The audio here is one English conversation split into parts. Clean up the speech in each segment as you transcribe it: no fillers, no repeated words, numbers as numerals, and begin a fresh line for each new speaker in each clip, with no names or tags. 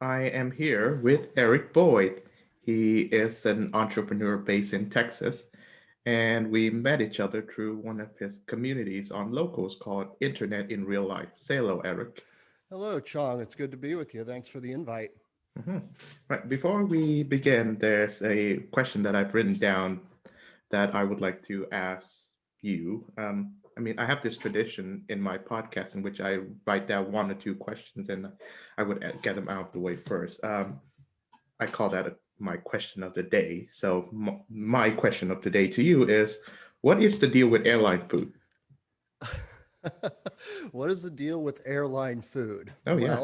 I am here with Eric Boyd. He is an entrepreneur based in Texas, and we met each other through one of his communities on Locals called Internet in Real Life. Say hello, Eric.
Hello, Chong. It's good to be with you. Thanks for the invite.
Mhm. Right, before we begin, there's a question that I've written down that I would like to ask you. I have this tradition in my podcast in which I write down one or two questions and I would get them out of the way first. I call that my question of the day. So, my question of the day to you is what is the deal with airline food?
What is the deal with airline food?
Oh, yeah.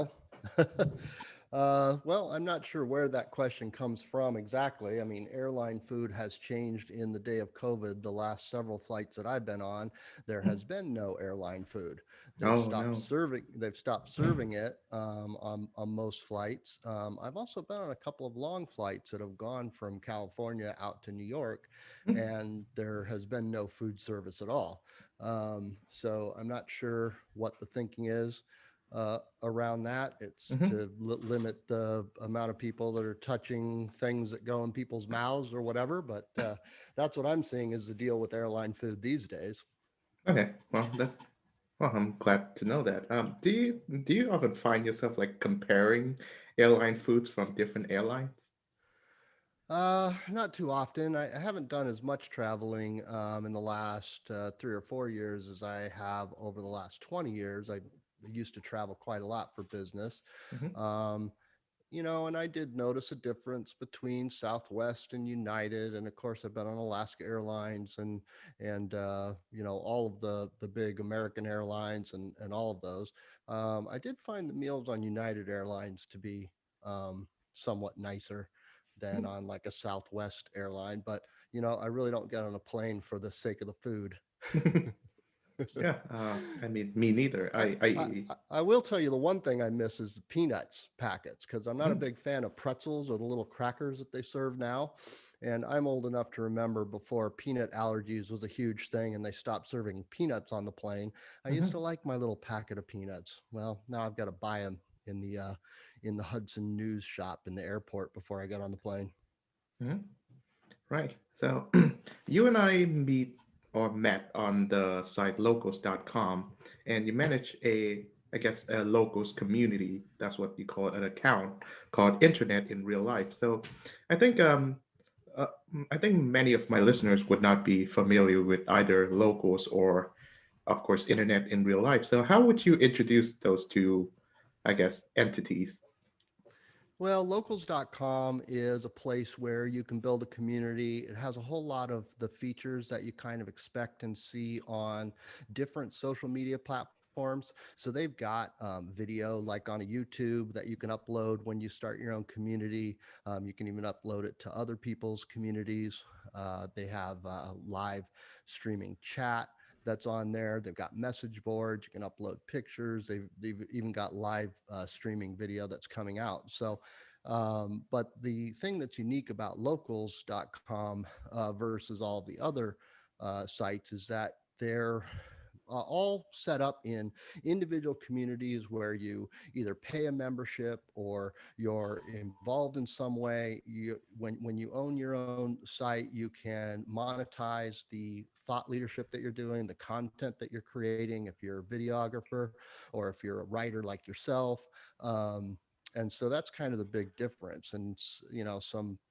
I'm not sure where that question comes from exactly. I mean, airline food has changed in the day of COVID. The last several flights that I've been on, there has been no airline food. They've
Oh,
stopped
no.
serving. They've stopped serving it on most flights. I've also been on a couple of long flights that have gone from California out to New York, and there has been no food service at all. So I'm not sure what the thinking is around that. It's
Mhm.
to limit the amount of people that are touching things that go in people's mouths or whatever. But that's what I'm seeing is the deal with airline food these days.
Okay. Well, I'm glad to know that. Do you often find yourself like comparing airline foods from different airlines?
Not too often. I haven't done as much traveling in the last 3 or 4 years as I have over the last 20 years. I used to travel quite a lot for business.
Hmm.
Um, and I did notice a difference between Southwest and United, and of course, I've been on Alaska Airlines and all of the big American airlines and all of those. I did find the meals on United Airlines to be somewhat nicer than on like a Southwest airline, but I really don't get on a plane for the sake of the food.
Yeah. Me neither.
I, I I will tell you the one thing I miss is the peanuts packets because I'm not a
Mm,
big fan of pretzels or the little crackers that they serve now. And I'm old enough to remember before peanut allergies was a huge thing and they stopped serving peanuts on the plane. I used to
mhm,
like my little packet of peanuts. Well, now I've got to buy them in the Hudson News shop in the airport before I get on the plane.
mhm. Right. So you and I met on the site locals.com, and you manage I guess, a locals community. That's what you call it, an account called Internet in Real Life. So I think um, uh, I think many of my listeners would not be familiar with either locals or, of course, Internet in Real Life. So how would you introduce those two, I guess, entities?
Well, locals.com is a place where you can build a community. It has a whole lot of the features that you kind of expect and see on different social media platforms. So they've got video like on a YouTube that you can upload when you start your own community. You can even upload it to other people's communities. They have live streaming chat that's on there. They've got message boards. You can upload pictures. They've even got live streaming video that's coming out. But the thing that's unique about locals.com versus all the other sites is that they're all set up in individual communities where you either pay a membership or you're involved in some way. When you own your own site, you can monetize the thought leadership that you're doing, the content that you're creating, if you're a videographer or if you're a writer like yourself. And so that's kind of the big difference. And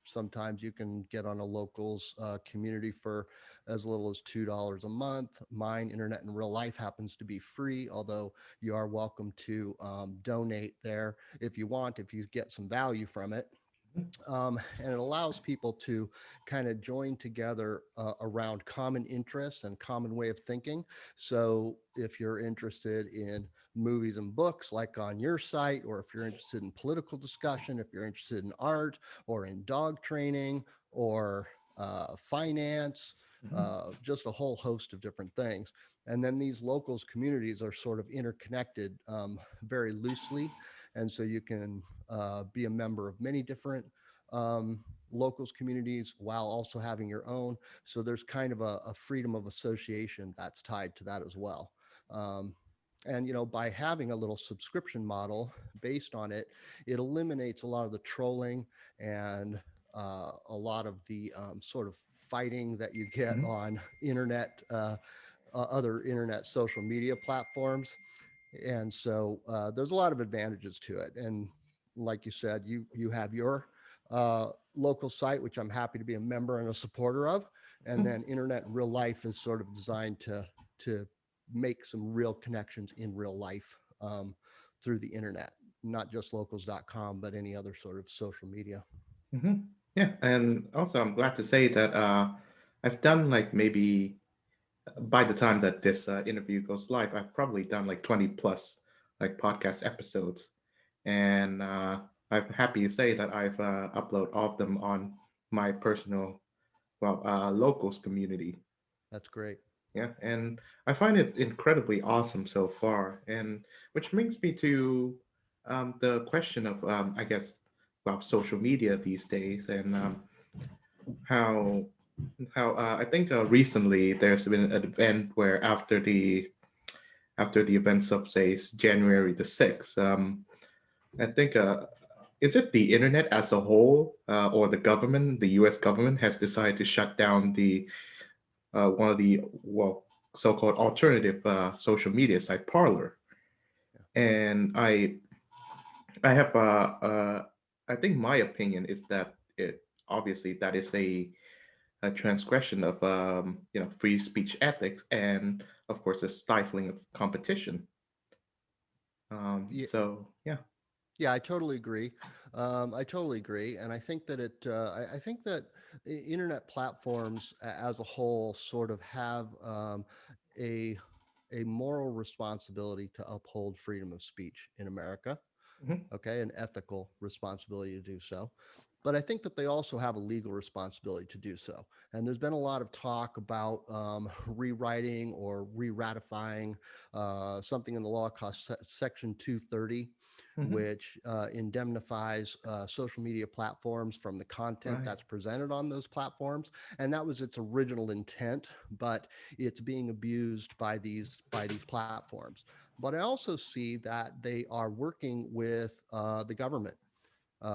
sometimes you can get on a locals community for as little as $2 a month. Mine, Internet in Real Life, happens to be free, although you are welcome to donate there if you want, if you get some value from it. And it allows people to kind of join together around common interests and common way of thinking. So if you're interested in movies and books like on your site, or if you're interested in political discussion, if you're interested in art or in dog training or finance,
Mhm.
just a whole host of different things. And then these locals communities are sort of interconnected very loosely. And so you can be a member of many different locals communities while also having your own. So there's kind of a freedom of association that's tied to that as well. Um, And by having a little subscription model based on it, it eliminates a lot of the trolling and a lot of the sort of fighting that you get
Mhm.
on other internet social media platforms. And so there's a lot of advantages to it. And like you said, you have your local site, which I'm happy to be a member and a supporter of. And
Mhm.
then internet in real life is sort of designed to make some real connections in real life through the internet, not just locals.com, but any other sort of social media.
Mhm. Yeah, and also I'm glad to say that I've done like maybe by the time that this interview goes live, I've probably done like 20 plus like podcast episodes, and I'm happy to say that I've uploaded all of them on my personal, well, locals community.
That's great.
Yeah, and I find it incredibly awesome so far, and which brings me to the question of, I guess, well, social media these days, and how I think recently there's been an event where after the events of say January the 6th, I think is it the internet as a whole or the government, the U.S. government has decided to shut down the one of the well so-called alternative social media site Parlor,
Yeah.
and I have I think my opinion is that it obviously that is a transgression of free speech ethics and of course a stifling of competition.
Yeah,
So yeah.
Yeah, I totally agree. I totally agree, and I think that I think that internet platforms as a whole sort of have a a moral responsibility to uphold freedom of speech in America.
Mhm.
Okay, an ethical responsibility to do so. But I think that they also have a legal responsibility to do so. And there's been a lot of talk about rewriting or re-ratifying something in the law called Section 230,
Mhm.
which indemnifies social media platforms from the content
Right.
that's presented on those platforms. And that was its original intent, but it's being abused by these platforms. But I also see that they are working with the government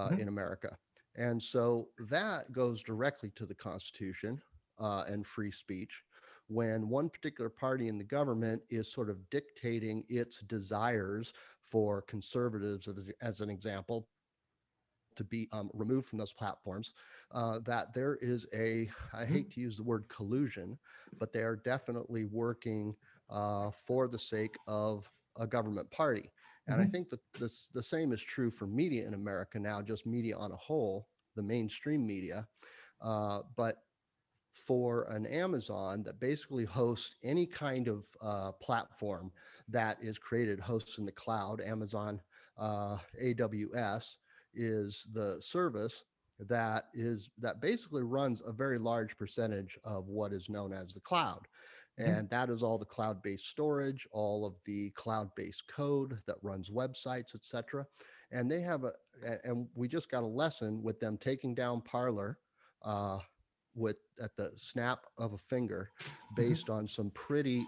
Mhm.
in America. And so that goes directly to the Constitution and free speech when one particular party in the government is sort of dictating its desires for conservatives, as an example, to be removed from those platforms. That there is I hate to use the
Mhm.
word collusion, but they are definitely working for the sake of a government party. And I
Mhm.
think that the same is true for media in America now, just media on a whole, the mainstream media. But for an Amazon that basically hosts any kind of platform that is created, hosts in the cloud, Amazon AWS is the service that basically runs a very large percentage of what is known as the cloud.
Mhm.
And that is all the cloud-based storage, all of the cloud-based code that runs websites, etc. And they have and we just got a lesson with them taking down Parler uh, with at the snap of a finger,
Mhm.
based on some pretty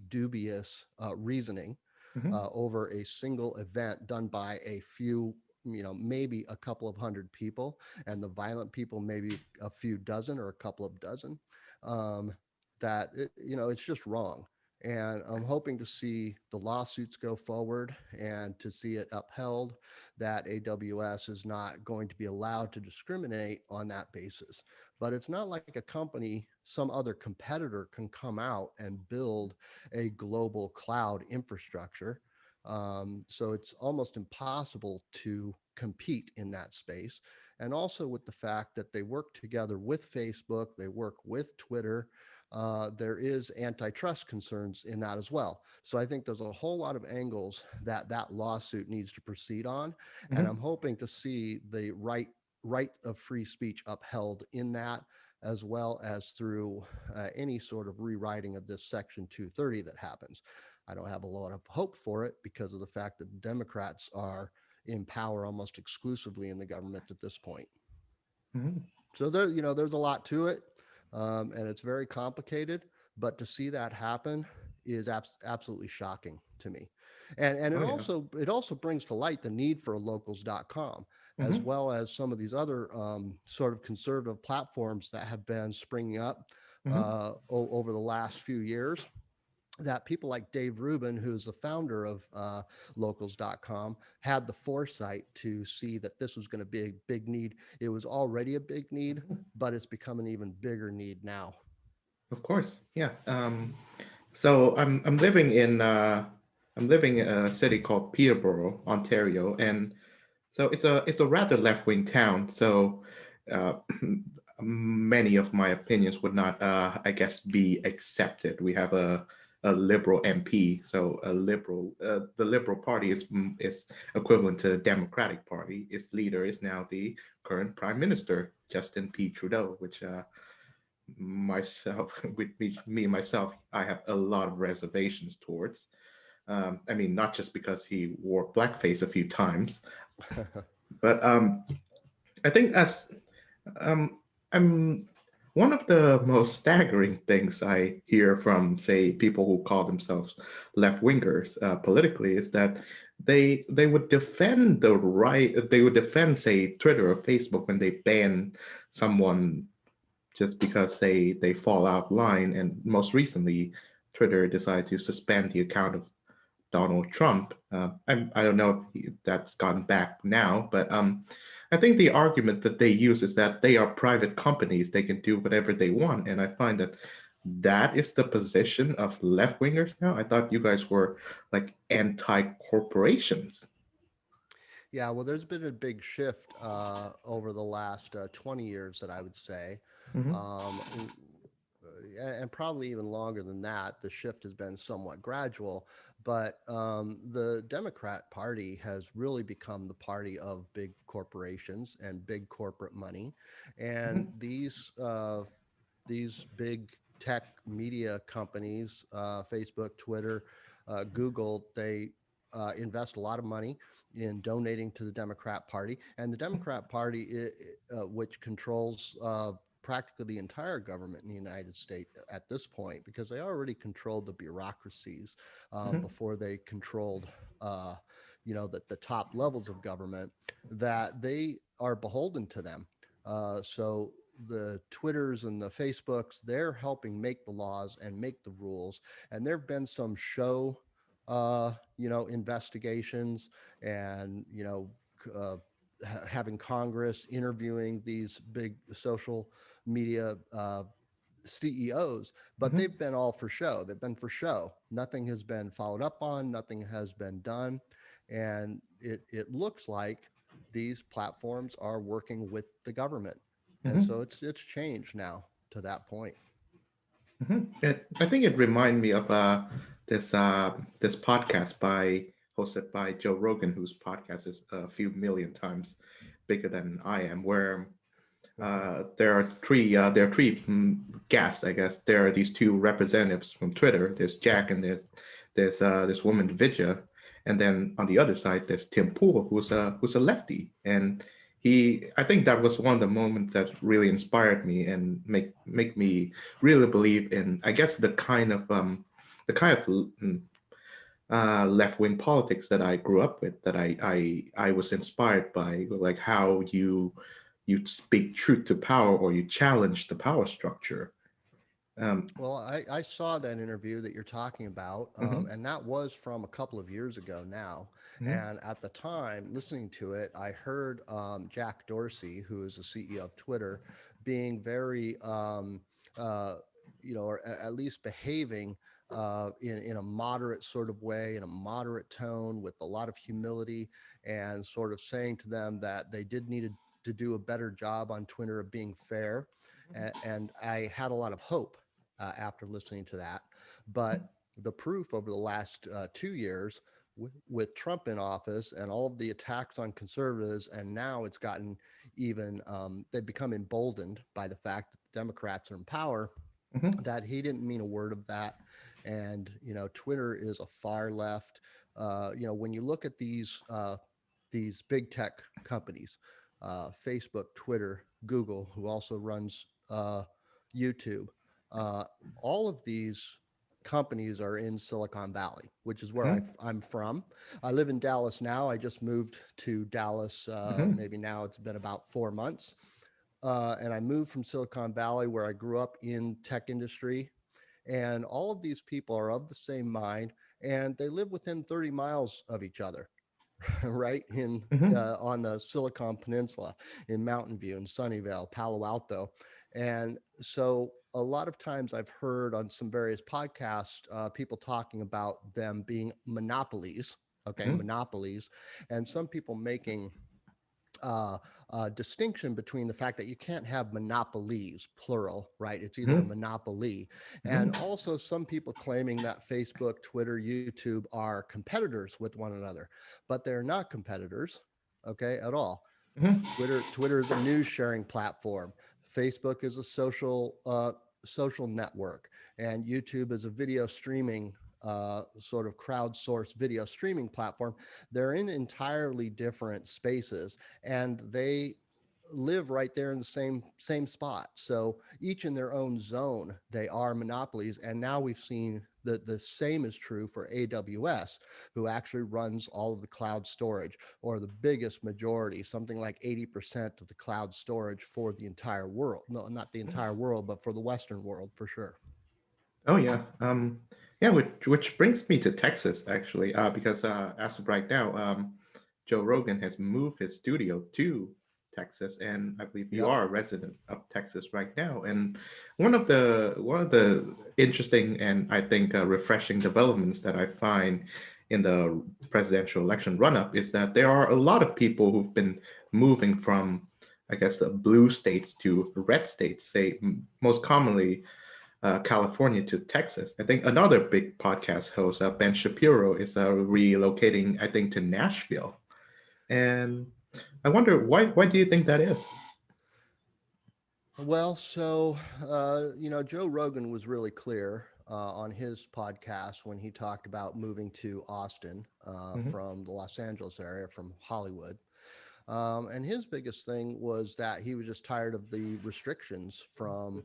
dubious reasoning
Mhm.
over a single event done by a few, maybe a couple of hundred people, and the violent people maybe a few dozen or a couple of dozen. Um, it's just wrong. And I'm hoping to see the lawsuits go forward and to see it upheld that AWS is not going to be allowed to discriminate on that basis. But it's not like a company, some other competitor can come out and build a global cloud infrastructure. So it's almost impossible to compete in that space. And also with the fact that they work together with Facebook, they work with Twitter. There is antitrust concerns in that as well. So I think there's a whole lot of angles that that lawsuit needs to proceed on, and I'm
Mhm.
hoping to see the right of free speech upheld in that, as well as through any sort of rewriting of this Section 230 that happens. I don't have a lot of hope for it because of the fact that Democrats are in power almost exclusively in the government at this point.
Mhm.
So there's a lot to it, and it's very complicated. But to see that happen is absolutely shocking to me. And
Oh yeah.
it also brings to light the need for locals.com, as
Hmm.
well as some of these other sort of conservative platforms that have been springing up
Hmm.
over the last few years, that people like Dave Rubin, who's the founder of locals.com, had the foresight to see that this was going to be a big need. It was already a big need, but it's become an even bigger need now.
Of course, yeah. So I'm living in a city called Peterborough, Ontario, and so it's a rather left wing town. So uh, many of my opinions would not, I guess, be accepted. We have a liberal MP, so a liberal. The Liberal Party is equivalent to the Democratic Party. Its leader is now the current Prime Minister, Justin P. Trudeau, which myself with me myself, I have a lot of reservations towards. I mean, not just because he wore blackface a few times, but I think as um, I'm one of the most staggering things I hear from, say, people who call themselves left wingers politically is that they would defend the right, they would defend, say, Twitter or Facebook when they ban someone just because they fall out of line. And most recently, Twitter decided to suspend the account of Donald Trump. I don't know if that's gone back now, but I think the argument that they use is that they are private companies; they can do whatever they want, and I find that that is the position of left wingers now. I thought you guys were like anti corporations.
Yeah, well, there's been a big shift over the last 20 years that I would say.
Hmm.
Um, and probably even longer than that. The shift has been somewhat gradual, but the Democrat Party has really become the party of big corporations and big corporate money, and
Hmm.
these big tech media companies, Facebook, Twitter, Google, they invest a lot of money in donating to the Democrat Party. And the Democrat Party, which controls practically the entire government in the United States at this point, because they already controlled the bureaucracies
Hmm.
before they controlled. Uh, the top levels of government, that they are beholden to them. So the Twitters and the Facebooks, they're helping make the laws and make the rules. And there have been some investigations and, uh, having Congress interviewing these big social media CEOs, but
Hmm.
they've been all for show. They've been for show. Nothing has been followed up on, nothing has been done. And it looks like these platforms are working with the government. And so
Hmm.
it's changed now to that point.
I think it reminded me of this podcast hosted by Joe Rogan, whose podcast is a few million times bigger than I am. Where there are three guests, I guess. There are these two representatives from Twitter. There's Jack and there's this woman Vidya, and then on the other side there's Tim Pool, who's a lefty, and I think that was one of the moments that really inspired me and make me really believe in, I guess, the kind of left wing politics that I grew up with, that I was inspired by, like how you speak truth to power or you challenge the power structure. Um,
Well, I saw that interview that you're talking about,
mhm,
and that was from a couple of years ago now.
mhm,
And at the time, listening to it, I heard Jack Dorsey, who is the CEO of Twitter, being very, uh, or at least behaving in a moderate sort of way, in a moderate tone, with a lot of humility, and sort of saying to them that they did need to do a better job on Twitter of being fair. And I had a lot of hope after listening to that. But the proof over the last 2 years with Trump in office and all of the attacks on conservatives, and now it's gotten even, they've become emboldened by the fact that the Democrats are in power,
mhm,
that he didn't mean a word of that. And, Twitter is a far left. When you look at these big tech companies, Facebook, Twitter, Google, who also runs YouTube, uh, all of these companies are in Silicon Valley, which is where
Mm-hmm.
I'm from. I live in Dallas now. I just moved to Dallas.
Mm-hmm.
Maybe now it's been about 4 months. And I moved from Silicon Valley, where I grew up in tech industry. And all of these people are of the same mind, and they live within 30 miles of each other. Right in
Mm-hmm.
on the Silicon Peninsula, in Mountain View and Sunnyvale, Palo Alto. And so a lot of times I've heard on some various podcasts people talking about them being monopolies. Okay,
Mm-hmm.
monopolies, and some people making uh, distinction between the fact that you can't have monopolies, plural, right? It's either a
Mm-hmm.
monopoly. And
Mm-hmm.
also some people claiming that Facebook, Twitter, YouTube are competitors with one another, but they're not competitors, okay, at all.
Mm-hmm.
Twitter is a news sharing platform. Facebook is a social network, and YouTube is a video streaming sort of crowdsourced video streaming platform. They're in entirely different spaces, and they live right there in the same spot. So each in their own zone, they are monopolies. And now we've seen that the same is true for AWS, who actually runs all of the cloud storage, or the biggest majority, something like 80% of the cloud storage for the entire world. No, not the entire world, but for the Western world for sure.
Oh yeah. Yeah, which brings me to Texas actually, because as of right now, Joe Rogan has moved his studio to Texas, and I believe you
Yep.
are a resident of Texas right now. And one of the interesting and I think refreshing developments that I find in the presidential election run-up is that there are a lot of people who've been moving from, I guess, the blue states to red states. Say most commonly California to Texas. I think another big podcast host, Ben Shapiro, is relocating, I think, to Nashville. And I wonder why do you think that is?
Well, so, Joe Rogan was really clear on his podcast when he talked about moving to Austin
Mm-hmm.
from the Los Angeles area, from Hollywood. And his biggest thing was that he was just tired of the restrictions from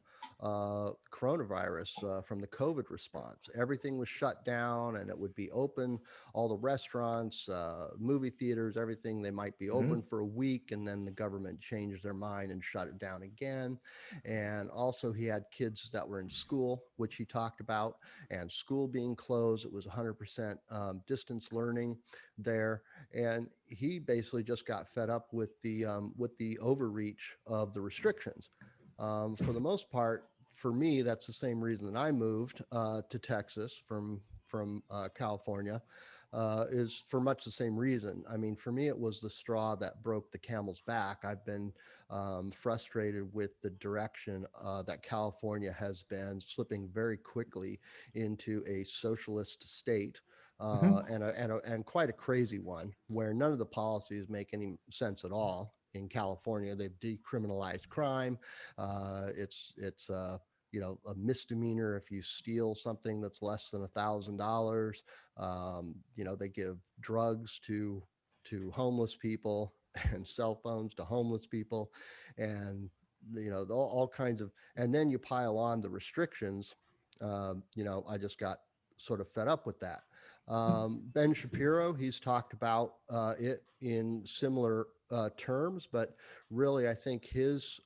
coronavirus, from the COVID response. Everything was shut down, and it would be open. All the restaurants, movie theaters, everything, they might be
Mm-hmm.
open for a week, and then the government changed their mind and shut it down again. And also, he had kids that were in school, which he talked about, and school being closed. It was 100% distance learning there, and he basically just got fed up with the overreach of the restrictions. For the most part, for me, that's the same reason that I moved to Texas from California. Is for much the same reason. I mean, for me, it was the straw that broke the camel's back. I've been frustrated with the direction that California has been slipping very quickly into a socialist state,
Mm-hmm.
and quite a crazy one, where none of the policies make any sense at all. In California, they've decriminalized crime. It's a misdemeanor if you steal something that's less than $1,000. They give drugs to homeless people and cell phones to homeless people, and all kinds of. And then you pile on the restrictions. I just got sort of fed up with that. Ben Shapiro, he's talked about it in similar terms, but really, I think his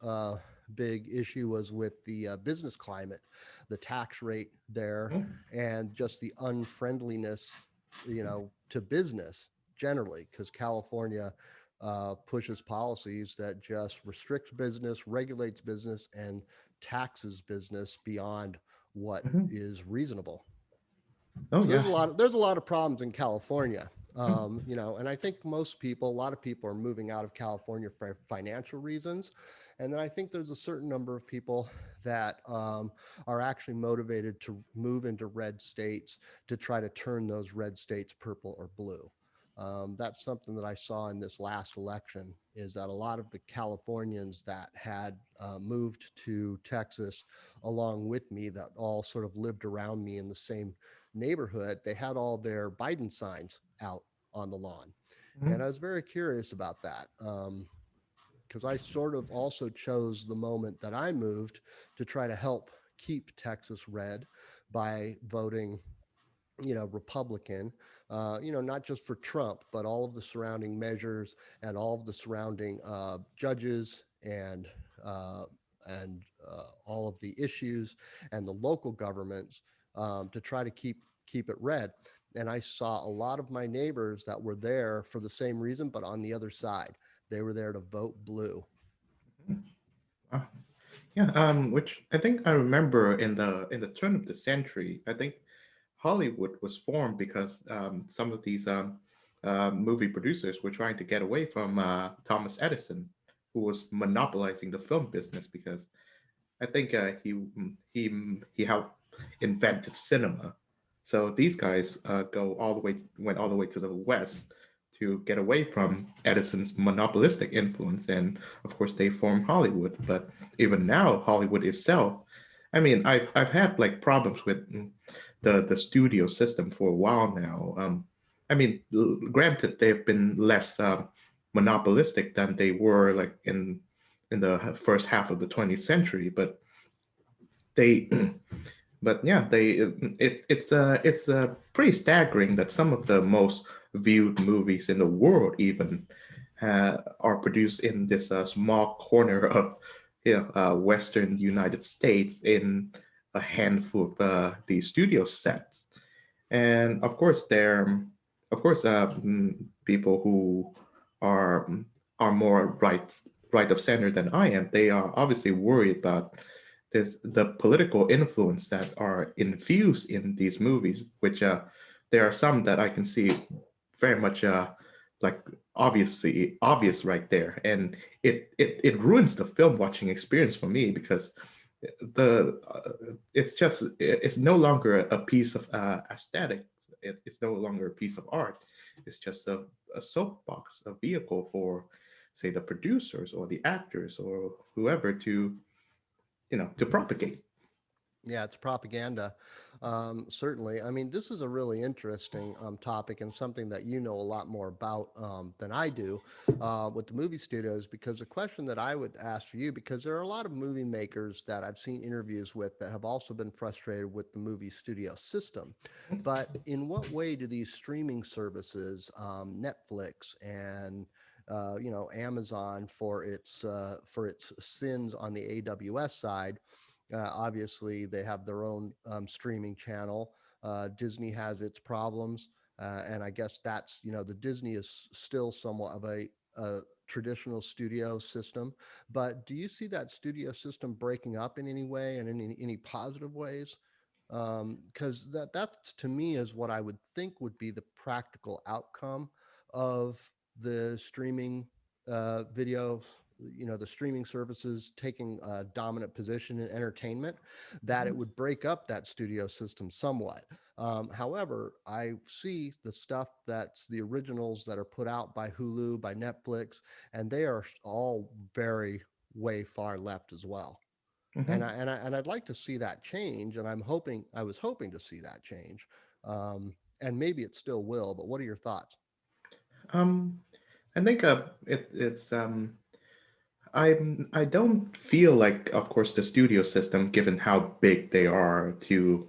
big issue was with the business climate, the tax rate there, and just the unfriendliness, to business generally, because California pushes policies that just restricts business, regulates business, and taxes business beyond what
Mm-hmm.
is reasonable.
Oh
So
yeah.
there's a lot of problems in California. And I think a lot of people are moving out of California for financial reasons, and then I think there's a certain number of people that are actually motivated to move into red states to try to turn those red states purple or blue. That's something that I saw in this last election, is that a lot of the Californians that had moved to Texas along with me, that all sort of lived around me in the same neighborhood, they had all their Biden signs out on the lawn.
Mm-hmm.
And I was very curious about that, because I sort of also chose the moment that I moved to try to help keep Texas red. by voting, Republican, not just for Trump, but all of the surrounding measures and all of the surrounding judges uh, and all of the issues and the local governments to try to keep it red. And I saw a lot of my neighbors that were there for the same reason, but on the other side, they were there to vote blue.
Mhm. Wow. Yeah, which I think I remember in the turn of the century. I think Hollywood was formed because some of these movie producers were trying to get away from Thomas Edison, who was monopolizing the film business. Because I think he helped invented cinema. So these guys went all the way to the west to get away from Edison's monopolistic influence, and of course they formed Hollywood. But even now, Hollywood itself, I mean, I've had like problems with the studio system for a while now. I mean, granted, they've been less monopolistic than they were like in the first half of the 20th century, but they but yeah, it's pretty staggering that some of the most viewed movies in the world even are produced in this small corner of Western United States in a handful of these studio sets. And of course, people who are are more right of center than I am. They are obviously worried about the political influence that are infused in these movies, which there are some that I can see very much like obvious right there, and it ruins the film watching experience for me because it's no longer a piece of aesthetic. It's no longer a piece of art. It's just a soapbox, a vehicle for, say, the producers or the actors or whoever to to propagate.
Yeah, it's propaganda. Certainly. I mean, this is a really interesting topic and something that you know a lot more about than I do with the movie studios. Because the question that I would ask for you, because there are a lot of movie makers that I've seen interviews with that have also been frustrated with the movie studio system. But in what way do these streaming services, Netflix and Amazon for its sins on the AWS side, obviously, they have their own streaming channel. Disney has its problems, and I guess that's the Disney is still somewhat of a traditional studio system. But do you see that studio system breaking up in any way and in any positive ways? Because that to me is what I would think would be the practical outcome of the streaming video, the streaming services taking a dominant position in entertainment, that it
Mhm.
would break up that studio system somewhat. However, I see the stuff that's the originals that are put out by Hulu, by Netflix, and they are all very way far left as well. And
Mhm.
I'd like to see that change, and I was hoping to see that change, and maybe it still will. But what are your thoughts?
Um, I think I don't feel like, of course, the studio system, given how big they are, to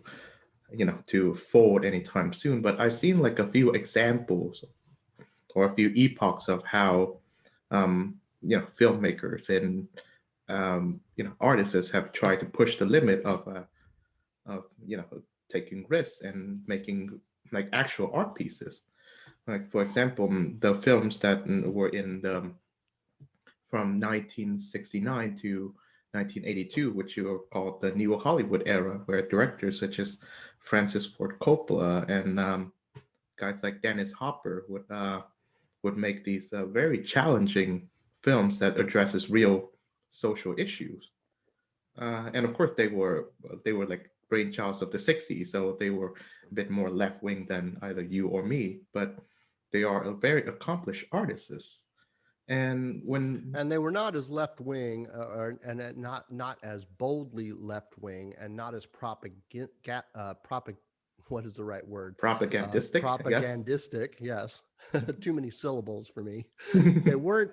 fold anytime soon. But I've seen like a few examples or a few epochs of how filmmakers and artists have tried to push the limit of taking risks and making like actual art pieces. Like for example, the films that were in the from 1969 to 1982, which you called the New Hollywood era, where directors such as Francis Ford Coppola and guys like Dennis Hopper would make these very challenging films that addresses real social issues. And of course, they were like brainchilds of the '60s, so they were a bit more left wing than either you or me. But they are a very accomplished artists. And when
And they were not as left wing, and not as boldly left wing, and not as what is the right word?
propagandistic, I guess.
Propagandistic. Yes, too many syllables for me. They weren't,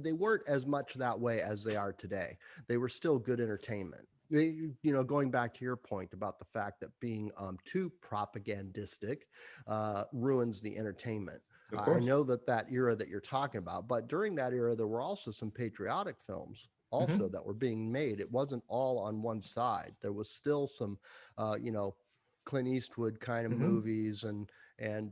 they weren't as much that way as they are today. They were still good entertainment. Going back to your point about the fact that being too propagandistic ruins the entertainment.
Of
I
course.
know that that era that you're talking about, but during that era, there were also some patriotic films also
Hmm.
that were being made. It wasn't all on one side. There was still some, uh, you know, Clint Eastwood kind of
Hmm.
movies, and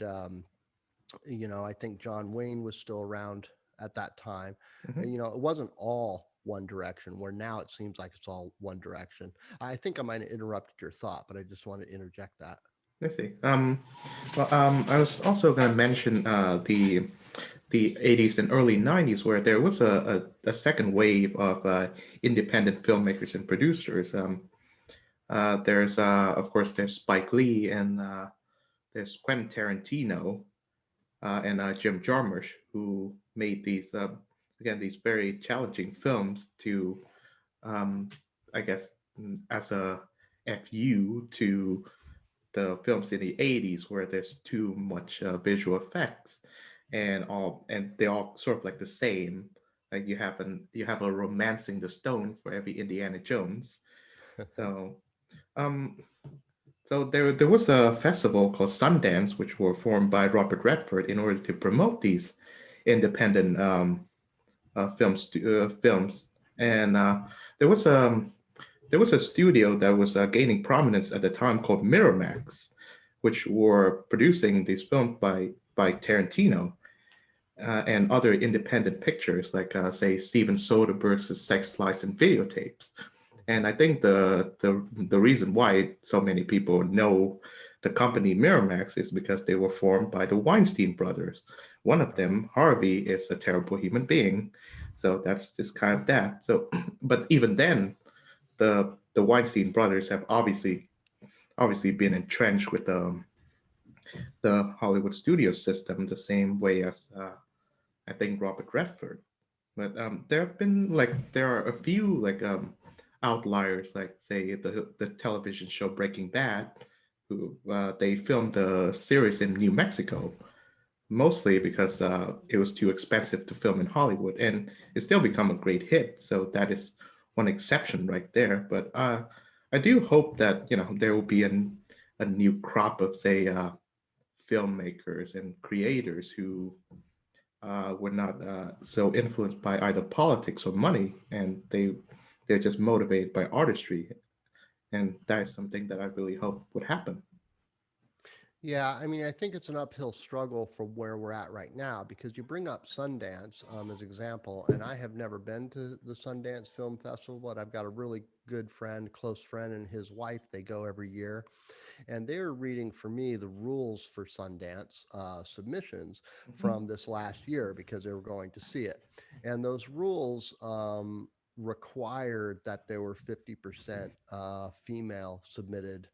I think John Wayne was still around at that time.
Hmm.
It wasn't all one direction, where now it seems like it's all one direction. I think I might have interrupted your thought, but I just want to interject that.
Let's see. I was also going to mention the 80s and early 90s, where there was a second wave of independent filmmakers and producers. There's of course there's Spike Lee, and there's Quentin Tarantino, and Jim Jarmusch, who made these again these very challenging films to, um, I guess, as a fu to the films in the 80s, where there's too much visual effects, and they all sort of like the same. Like you have a romancing the stone for every Indiana Jones. So um so there was a festival called Sundance, which were formed by Robert Redford in order to promote these independent films. And there was a there was a studio that was gaining prominence at the time called Miramax, which were producing these films by Tarantino, and other independent pictures, like say Steven Soderbergh's Sex, Lies, and Videotapes. And I think the reason why so many people know the company Miramax is because they were formed by the Weinstein brothers. One of
Uh-huh.
them, Harvey, is a terrible human being. So that's just kind of that. So, but even then, the Weinstein brothers have obviously been entrenched with the Hollywood studio system the same way as I think Robert Redford. But there have been there are a few outliers, like say the television show Breaking Bad, who they filmed the series in New Mexico, mostly because it was too expensive to film in Hollywood, and it still become a great hit. So that is one exception right there. But I do hope that there will be a new crop of say filmmakers and creators who were not so influenced by either politics or money, and they're just motivated by artistry, and that is something that I really hope would happen.
Yeah, I mean, I think it's an uphill struggle from where we're at right now because you bring up Sundance as example, and I have never been to the Sundance Film Festival, but I've got a really good friend, close friend, and his wife. They go every year, and they're reading for me the rules for Sundance submissions
Mhm.
from this last year because they were going to see it, and those rules required that there were 50% female submitted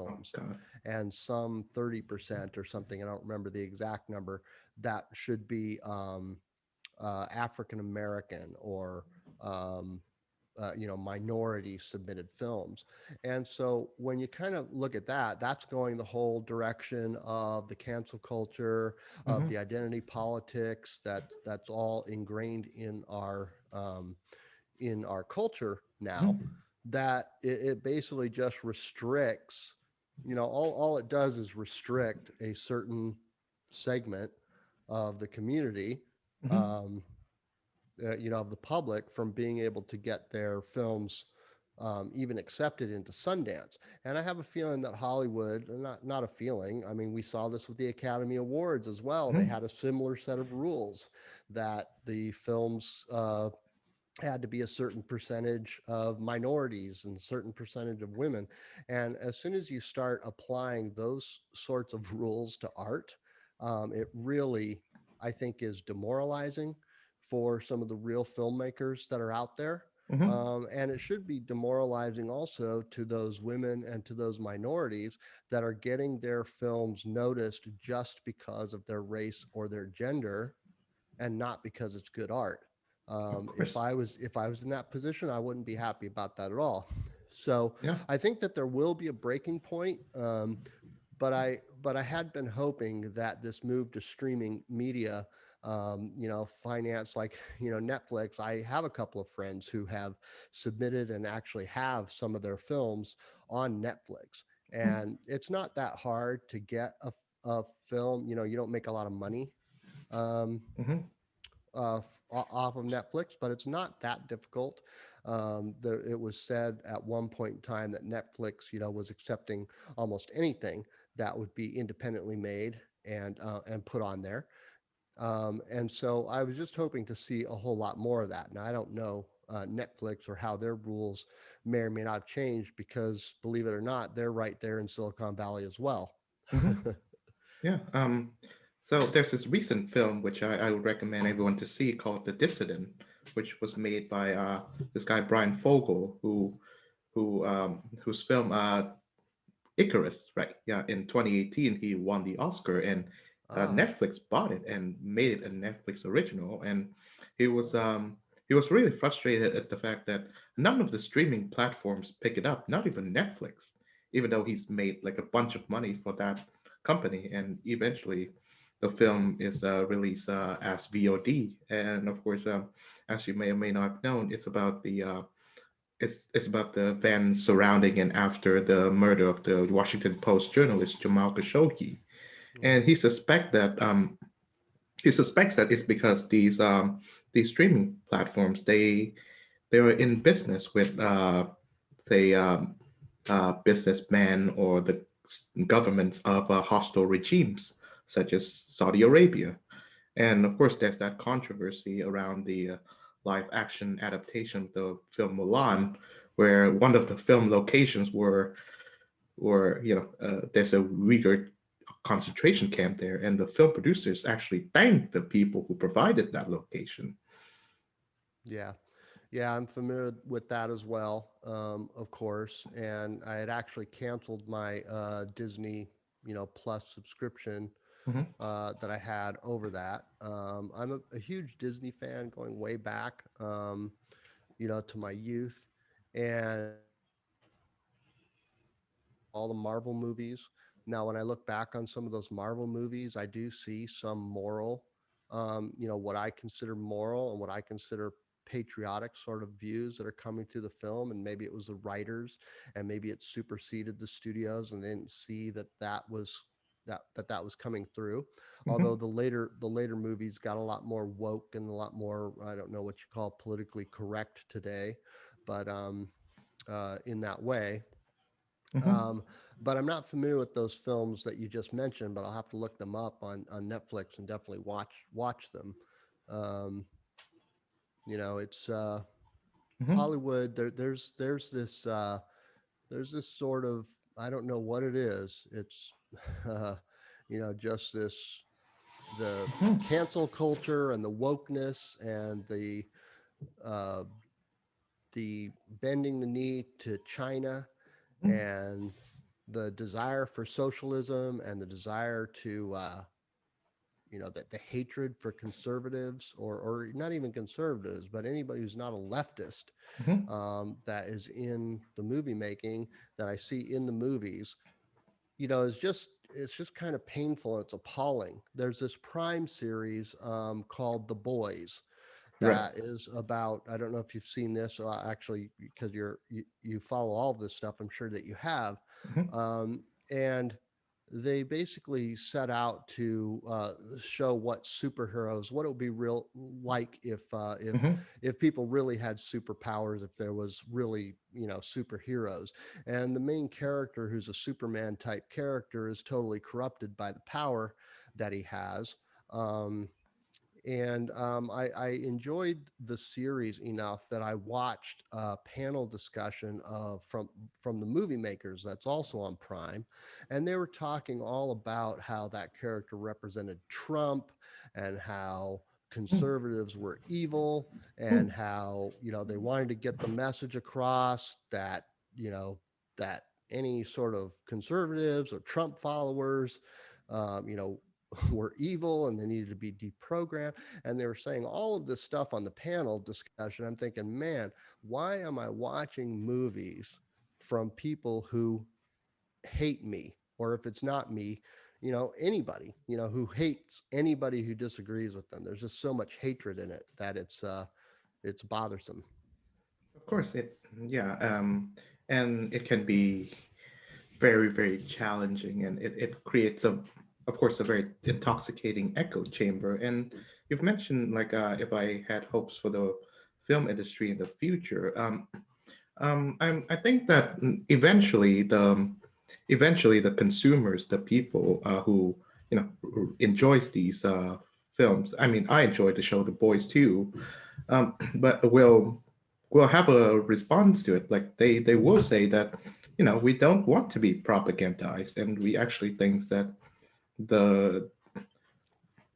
Oh
films
God.
and some 30% or something. I don't remember the exact number that should be African American or um, minority submitted films. And so when you kind of look at that, that's going the whole direction of the cancel culture, of
Hmm.
the identity politics. That's all ingrained in our culture now.
Hmm.
That it basically just restricts. All it does is restrict a certain segment of the community.
Hmm.
Um, of the public from being able to get their films even accepted into Sundance. And I have a feeling that Hollywood, not a feeling, I mean, we saw this with the Academy Awards as well. They
Hmm.
had a similar set of rules that the films had to be a certain percentage of minorities and a certain percentage of women. And as soon as you start applying those sorts of rules to art, it really, I think, is demoralizing for some of the real filmmakers that are out there.
Hmm.
And it should be demoralizing also to those women and to those minorities that are getting their films noticed just because of their race or their gender and not because it's good art.
Of
If
course.
I was in that position, I wouldn't be happy about that at all. So
Yeah.
I think that there will be a breaking point. But I had been hoping that this move to streaming media finance, like, Netflix. I have a couple of friends who have submitted and actually have some of their films on Netflix. And it's not that hard to get a film. You don't make a lot of money um,
Mm-hmm.
off of Netflix, but it's not that difficult. It was said at one point in time that Netflix, was accepting almost anything that would be independently made and put on there. And so I was just hoping to see a whole lot more of that. Now I don't know Netflix or how their rules may or may not have changed, because believe it or not, they're right there in Silicon Valley as well.
Mm-hmm. Yeah. So there's this recent film which I would recommend everyone to see called The Dissident, which was made by this guy Brian Fogel, whose film Icarus, right? Yeah, in 2018 he won the Oscar, and
Ah,
Netflix bought it and made it a Netflix original. And he was um, he was really frustrated at the fact that none of the streaming platforms pick it up, not even Netflix, even though he's made like a bunch of money for that company. And eventually, the film is released as VOD. And of course, as you may or may not have known, it's about the events surrounding and after the murder of the Washington Post journalist Jamal Khashoggi, and
mhm.
he suspects that it's because these streaming platforms they were in business with say businessmen or the governments of hostile regimes such as Saudi Arabia. And of course, there's that controversy around the live action adaptation of the film Mulan, where one of the film locations there's a Uyghur concentration camp there, and the film producers actually thanked the people who provided that location.
Yeah. Yeah, I'm familiar with that as well, of course. And I had actually canceled my Disney, Plus subscription
Hmm.
that I had over that. I'm a huge Disney fan going way back, to my youth. And all the Marvel movies. Now, when I look back on some of those Marvel movies, I do see some moral, what I consider moral and what I consider patriotic sort of views that are coming to the film. And maybe it was the writers, and maybe it superseded the studios, and they didn't see that was coming through. Although
Hmm.
the later movies got a lot more woke and a lot more, I don't know what you call politically correct today, but in that way.
Hmm.
um, but I'm not familiar with those films that you just mentioned, but I'll have to look them up on Netflix and definitely watch them. Um, it's
Hmm.
Hollywood. There's this sort of, I don't know what it is. It's uh, just this, the
Hmm.
cancel culture and the wokeness and uh, the bending the knee to China, and the desire for socialism, and the desire to the hatred for conservatives, or not even conservatives, but anybody who's not a leftist,
Hmm.
that is in the movie making, that I see in the movies, is just, it's just kind of painful, and it's appalling. There's this Prime series called The Boys,
Right.
that is about, I don't know if you've seen this, actually, because you follow all of this stuff, I'm sure that you have.
Hmm.
And they basically set out to show what it would be real like
Hmm.
if people really had superpowers, if there was really, superheroes. And the main character, who's a Superman type character, is totally corrupted by the power that he has. um, and I enjoyed the series enough that I watched a panel discussion from the movie makers, that's also on Prime, and they were talking all about how that character represented Trump, and how conservatives were evil, and how, they wanted to get the message across that, you know that any sort of conservatives or Trump followers, um, you know were evil, and they needed to be deprogrammed. And they were saying all of this stuff on the panel discussion. I'm thinking, man, why am I watching movies from people who hate me? Or if it's not me, anybody, who hates anybody who disagrees with them. There's just so much hatred in it that it's bothersome.
Of course, yeah, and it can be very, very challenging, and it creates of course, a very intoxicating echo chamber. And you've mentioned like if I had hopes for the film industry in the future. I think that eventually the consumers, the people who who enjoys these films. I mean, I enjoy the show The Boys too, but will have a response to it. Like they will say that we don't want to be propagandized, and we actually think that the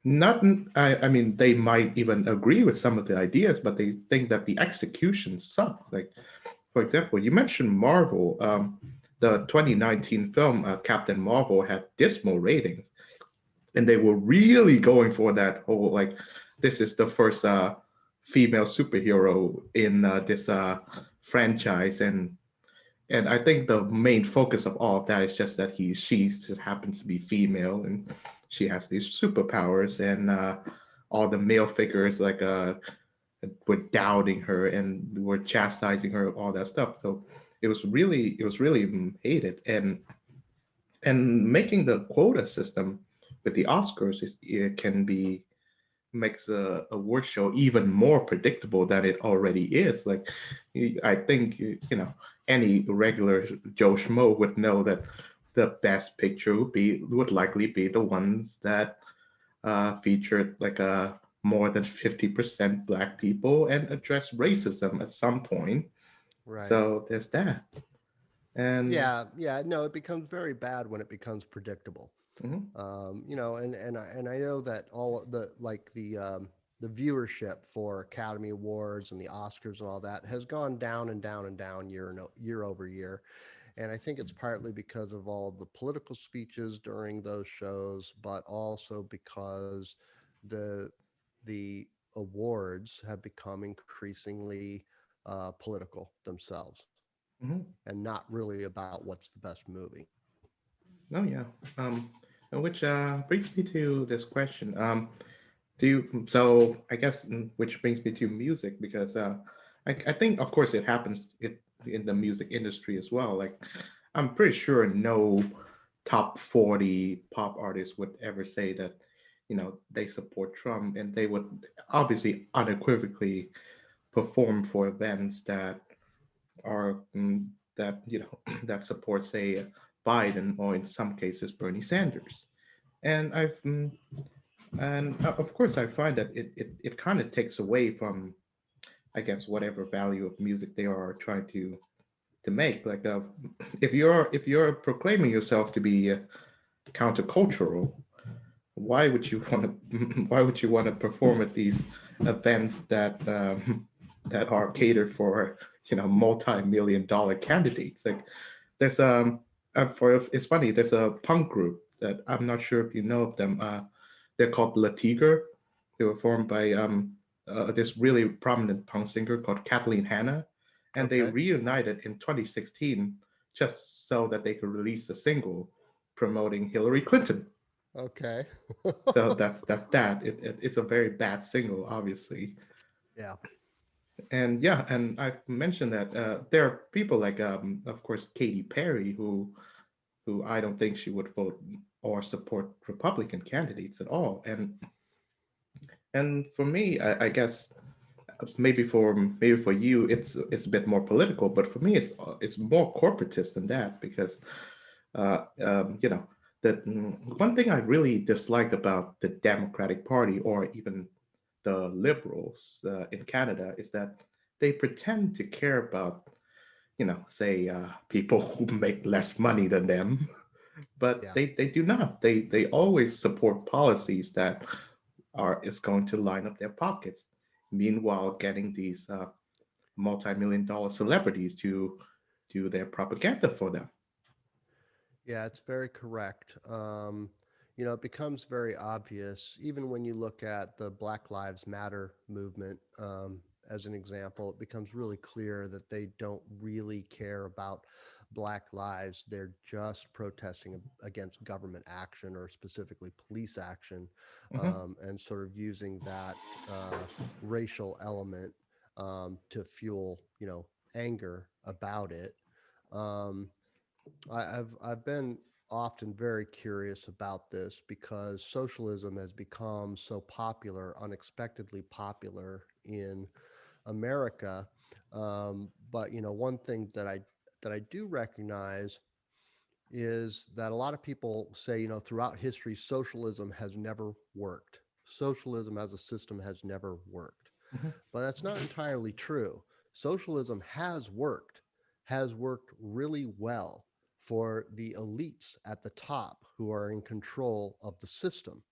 not I mean they might even agree with some of the ideas, but they think that the execution sucks. Like for example, you mentioned Marvel. The 2019 film Captain Marvel had dismal ratings, and they were really going for that whole like this is the first female superhero in this franchise, and I think the main focus of all of that is just that she just happens to be female and she has these superpowers, and all the male figures like were doubting her and were chastising her, all that stuff. So it was really hated, and making the quota system with the Oscars it can be makes a award show even more predictable than it already is. Like, I think any regular Joe Schmo would know that the best picture would likely be the ones that featured like a more than 50% black people and address racism at some point.
Right.
So there's that. And
Yeah, yeah. No, it becomes very bad when it becomes predictable.
mhm,
And I know that all of the viewership for Academy Awards and the Oscars and all that has gone down and down and down year over year. And I think it's partly because of all of the political speeches during those shows, but also because the the awards have become increasingly political themselves
mhm.
and not really about what's the best movie.
Oh yeah. Um, which brings me to this question. Do you, so I guess which brings me to music because I think of course it happens in the music industry as well. Like I'm pretty sure no top 40 pop artist would ever say that they support Trump, and they would obviously unequivocally perform for events that are that that support say Biden, or in some cases Bernie Sanders. And of course I find that it kind of takes away from, I guess, whatever value of music they are trying to make. Like if you're proclaiming yourself to be countercultural, why would you want to why would you want to perform at these events that are catered for multi-million dollar candidates? Like there's for it's funny, there's a punk group that I'm not sure if you know of them. They're called La Tigre. They were formed by this really prominent punk singer called Kathleen Hanna, and they
Okay.
reunited in 2016 just so that they could release a single promoting Hillary Clinton.
Okay.
So that's that. It's a very bad single, obviously.
Yeah.
And yeah, and I've mentioned that there are people like, of course, Katy Perry, who I don't think she would vote or support Republican candidates at all. And for me, I guess maybe for you, it's a bit more political, but for me, it's more corporatist than that because that one thing I really dislike about the Democratic Party or even the Liberals in Canada is that they pretend to care about, say, people who make less money than them, but
Yeah.
they do not. They always support policies that are is going to line up their pockets. Meanwhile, getting these multi-million dollar celebrities to do their propaganda for them.
Yeah, it's very correct. It becomes very obvious, even when you look at the Black Lives Matter movement as an example, it becomes really clear that they don't really care about Black lives. They're just protesting against government action or specifically police action,
Hmm.
and sort of using that racial element to fuel, anger about it. Um, I've been often very curious about this because socialism has become so popular, unexpectedly popular in America. But one thing that I do recognize is that a lot of people say, throughout history, socialism has never worked. Socialism as a system has never worked.
Hmm.
But that's not entirely true. Socialism has worked really well for the elites at the top who are in control of the system.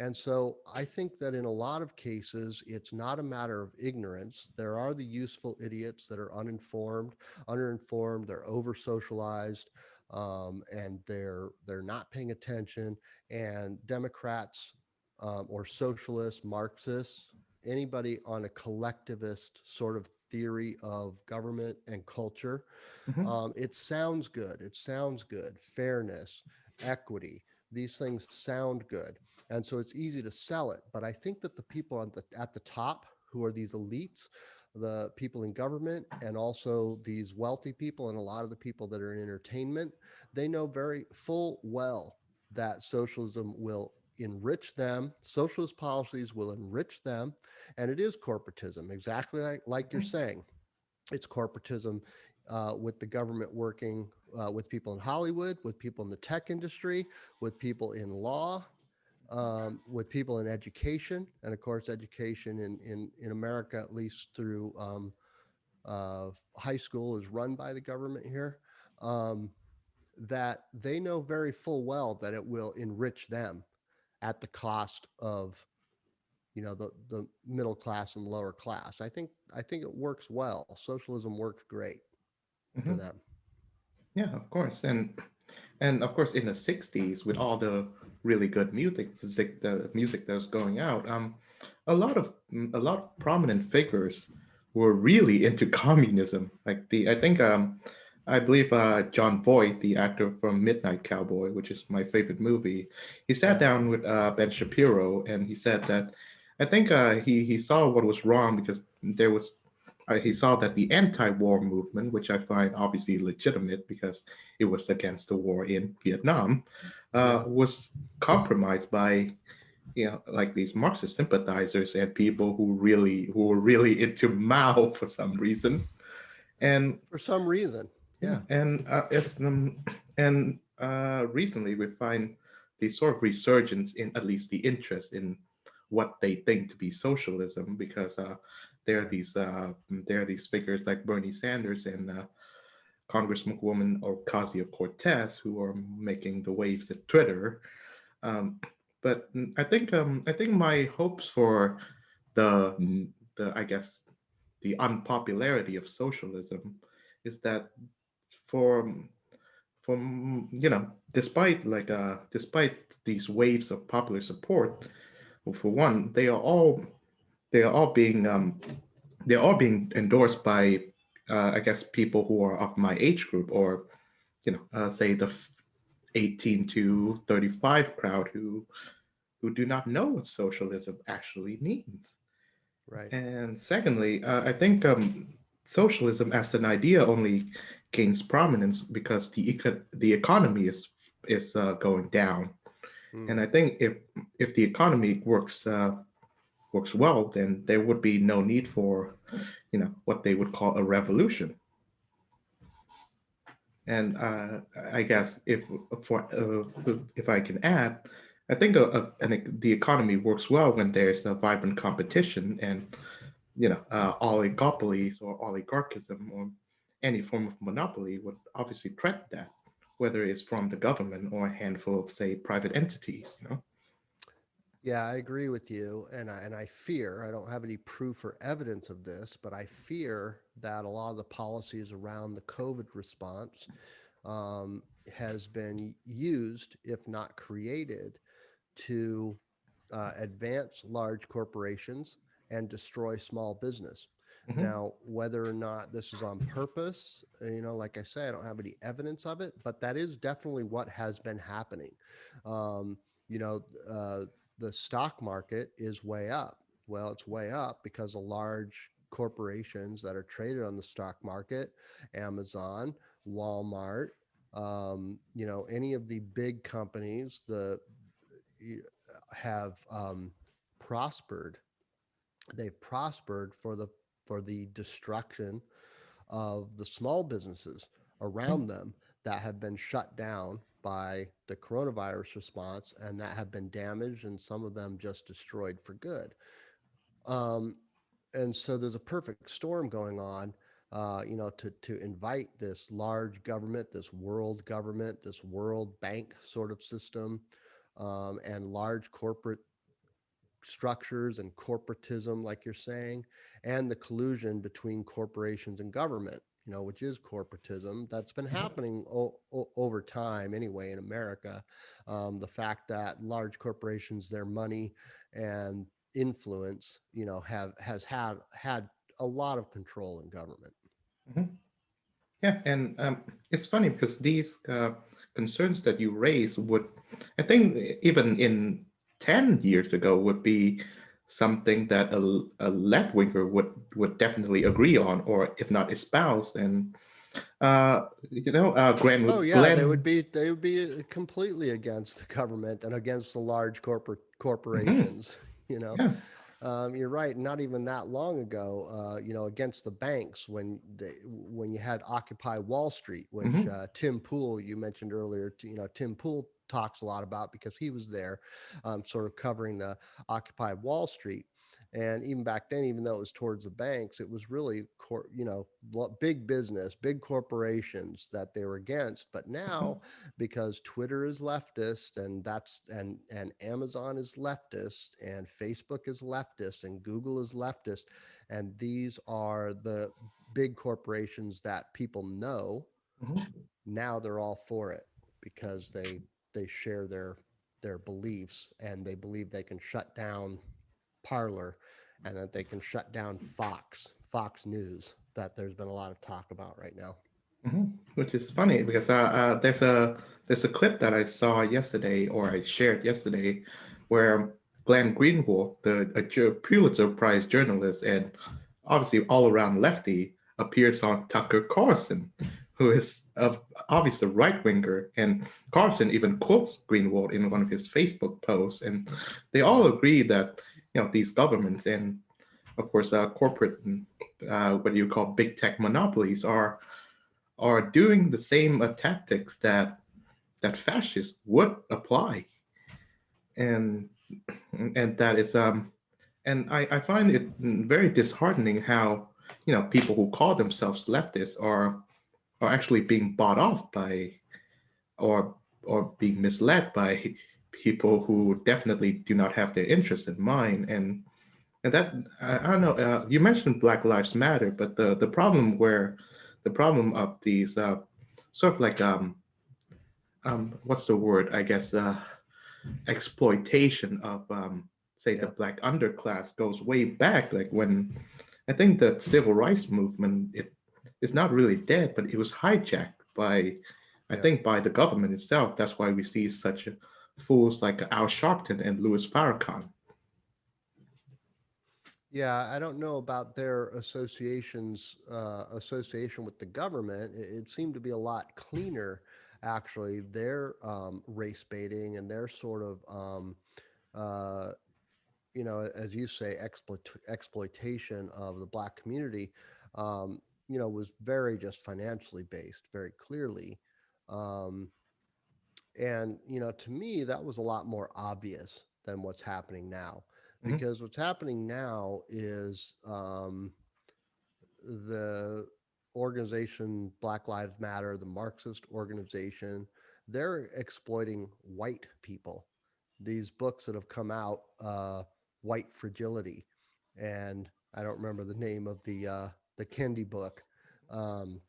And so I think that in a lot of cases, it's not a matter of ignorance. There are the useful idiots that are underinformed, they're over socialized, and they're not paying attention. And Democrats or socialists, Marxists, anybody on a collectivist sort of theory of government and culture,
Hmm.
it sounds good. It sounds good. Fairness, equity, these things sound good. And so it's easy to sell it. But I think that the people at the top, who are these elites, the people in government, and also these wealthy people, and a lot of the people that are in entertainment, they know very full well that socialism will enrich them. Socialist policies will enrich them. And it is corporatism, exactly like you're
Hmm.
saying. It's corporatism with the government working with people in Hollywood, with people in the tech industry, with people in law, with people in education, and of course, education in America, at least through high school, is run by the government here. Um, that they know very full well that it will enrich them at the cost of the middle class and lower class. I think it works well. Socialism works great for
Hmm.
them.
Yeah, of course. And of course in the 60s with all the really good music, the music that was going out, a lot of prominent figures were really into communism. Like I believe John Voight, the actor from Midnight Cowboy, which is my favorite movie, he sat
Yeah.
down with Ben Shapiro and he said that I think he saw what was wrong because he saw that the anti-war movement, which I find obviously legitimate because it was against the war in Vietnam,
Yeah.
was compromised by like these Marxist sympathizers and people who were really into Mao for some reason. And
For some reason.
yeah,
Yeah.
and recently we find the sort of resurgence in at least the interest in what they think to be socialism because
Right.
there are these figures like Bernie Sanders and Congresswoman Ocasio-Cortez who are making the waves at Twitter. Um, but I think my hopes for the I guess the unpopularity of socialism is that for despite these waves of popular support, for one, they are all being they're all being endorsed by I guess people who are of my age group or say the 18 to 35 crowd who do not know what socialism actually means.
Right.
And secondly, I think socialism as an idea only gains prominence because the economy is going down. And
Mm.
I think if the economy works well, then there would be no need for what they would call a revolution. And I guess if I can add, I think the economy works well when there's a vibrant competition and oligopolies or oligarchism or any form of monopoly would obviously threaten that, whether it's from the government or a handful of, say, private entities.
Yeah, I agree with you, and I fear, I don't have any proof or evidence of this, but I fear that a lot of the policies around the COVID response has been used, if not created, to advance large corporations and destroy small business.
Hmm.
Now, whether or not this is on purpose, like I say, I don't have any evidence of it, but that is definitely what has been happening. Um, you know, uh, the stock market is way up. Well, it's way up because of large corporations that are traded on the stock market, Amazon, Walmart, any of the big companies, have prospered. They've prospered for the destruction of the small businesses around them that have been shut down by the coronavirus response and that have been damaged and some of them just destroyed for good. Um, and so there's a perfect storm going on, to invite this large government, this world government, this world bank sort of system, and large corporate structures and corporatism, like you're saying, and the collusion between corporations and government, which is corporatism that's been happening over time anyway in America. The fact that large corporations, their money and influence, has had a lot of control in government.
Hmm. Yeah, and it's funny because these concerns that you raise would, I think, even in 10 years ago, would be something that a left winger would definitely agree on, or if not espouse. And
Oh yeah, they would
Glenn.
be they would be completely against the government and against the large
Mhm,
corporations. You know,
yeah.
you're right. Not even that long ago, against the banks when you had Occupy Wall Street, which
Hmm.
Tim Pool you mentioned earlier. Tim Pool talks a lot about because he was there, sort of covering the Occupy Wall Street. And even back then, even though it was towards the banks, it was really, big business, big corporations that they were against. But now, because Twitter is leftist, and Amazon is leftist, and Facebook is leftist, and Google is leftist, and these are the big corporations that people know,
Hmm.
now they're all for it because they share their beliefs and they believe they can shut down Parlor and that they can shut down Fox News, that there's been a lot of talk about right now.
Hmm. Which is funny because there's a clip that I saw yesterday, or I shared yesterday, where Glenn Greenwald, Pulitzer Prize journalist and obviously all around lefty, appears on Tucker Carlson, who is obviously a right winger, and Carlson even quotes Greenwald in one of his Facebook posts, and they all agree that these governments and of course corporate, what you call big tech monopolies are doing the same tactics that fascists would apply, and that is and I find it very disheartening how people who call themselves leftists are actually being bought off by or being misled by people who definitely do not have their interests in mind. And that I don't know. You mentioned Black Lives Matter, but the problem of these sort of like what's the word? I guess exploitation of say the
Yep.
black underclass goes way back. Like when I think the civil rights movement it is not really dead, but it was hijacked by I
Yep.
think by the government itself. That's why we see such fools like Al Sharpton and Louis Farrakhan.
Yeah, I don't know about their association with the government. It seemed to be a lot cleaner, actually. Their race baiting and their sort of, uh, as you say, exploitation of the black community, was very just financially based, very clearly. Um, and, to me, that was a lot more obvious than what's happening now.
Hmm.
Because what's happening now is, the organization Black Lives Matter, the Marxist organization, they're exploiting white people. These books that have come out, White Fragility, and I don't remember the name of the Kendi book, um,